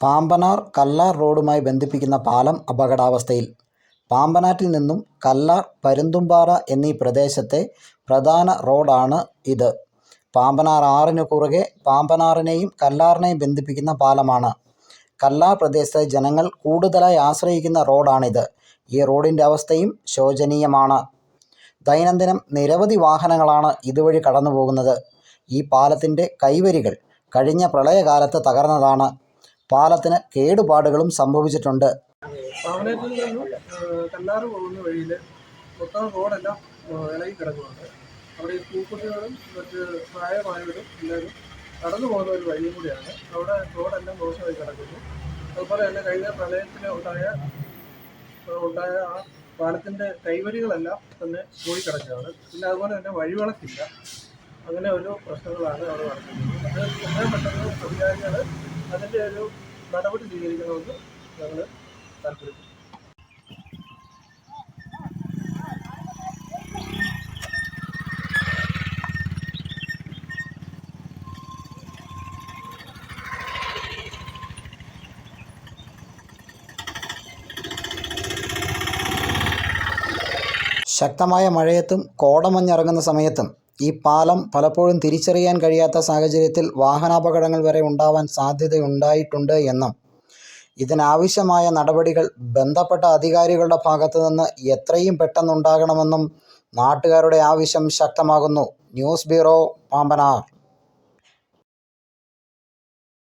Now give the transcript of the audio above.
പാമ്പനാർ കല്ലാർ റോഡുമായി ബന്ധിപ്പിക്കുന്ന പാലം അപകടാവസ്ഥയിൽ. പാമ്പനാറ്റിൽ നിന്നും കല്ലാർ, പരുന്തുംപാറ എന്നീ പ്രദേശത്തെ പ്രധാന റോഡാണ് ഇത്. പാമ്പനാർ ആറിനു കുറുകെ പാമ്പനാറിനെയും കല്ലാറിനെയും ബന്ധിപ്പിക്കുന്ന പാലമാണ്. കല്ലാർ പ്രദേശത്തെ ജനങ്ങൾ കൂടുതലായി ആശ്രയിക്കുന്ന റോഡാണിത്. ഈ റോഡിൻ്റെ അവസ്ഥയും ശോചനീയമാണ്. ദൈനംദിനം നിരവധി വാഹനങ്ങളാണ് ഇതുവഴി കടന്നുപോകുന്നത്. ഈ പാലത്തിൻ്റെ കൈവരികൾ കഴിഞ്ഞ പ്രളയകാലത്ത് തകർന്നതാണ്. പാലത്തിന് കേടുപാടുകളും സംഭവിച്ചിട്ടുണ്ട്. പാവനത്തിൽ നിന്നും കല്ലാറ് പോകുന്ന വഴിയിൽ മൊത്തം റോഡെല്ലാം ഇളകി കിടക്കുന്നുണ്ട്. അവിടെ ഈ പൂക്കുട്ടികളും മറ്റ് പ്രായമായവരും എല്ലാവരും കടന്നു പോകുന്ന ഒരു വഴിയും കൂടിയാണ്. അവിടെ റോഡെല്ലാം മോശമായി കിടക്കുന്നു. അതുപോലെ തന്നെ കഴിഞ്ഞ പ്രളയത്തിന് ഉണ്ടായ ആ പാലത്തിൻ്റെ കൈവരികളെല്ലാം തന്നെ പോയി കിടക്കുകയാണ്. പിന്നെ അതുപോലെ തന്നെ വഴിവിളക്കില്ല. അങ്ങനെ ഒരു പ്രശ്നങ്ങളാണ് അവിടെ നടക്കുന്നത്. അത് എത്രയും പെട്ടെന്ന് അധികാരികൾ അതിൻ്റെ ഒരു നടപടി സ്വീകരിക്കണമെന്ന് ഞങ്ങൾ താല്പര്യപ്പെടുന്നു. ശക്തമായ മഴയത്തും കോടമഞ്ഞിറങ്ങുന്ന സമയത്തും ഈ പാലം പലപ്പോഴും തിരിച്ചറിയാൻ കഴിയാത്ത സാഹചര്യത്തിൽ വാഹനാപകടങ്ങൾ വരെ ഉണ്ടാവാൻ സാധ്യതയുണ്ടായിട്ടുണ്ട് എന്നും ഇതിനാവശ്യമായ നടപടികൾ ബന്ധപ്പെട്ട അധികാരികളുടെ ഭാഗത്തു നിന്ന് എത്രയും പെട്ടെന്നുണ്ടാകണമെന്നും നാട്ടുകാരുടെ ആവശ്യം ശക്തമാകുന്നു. News bureau, Pambanar.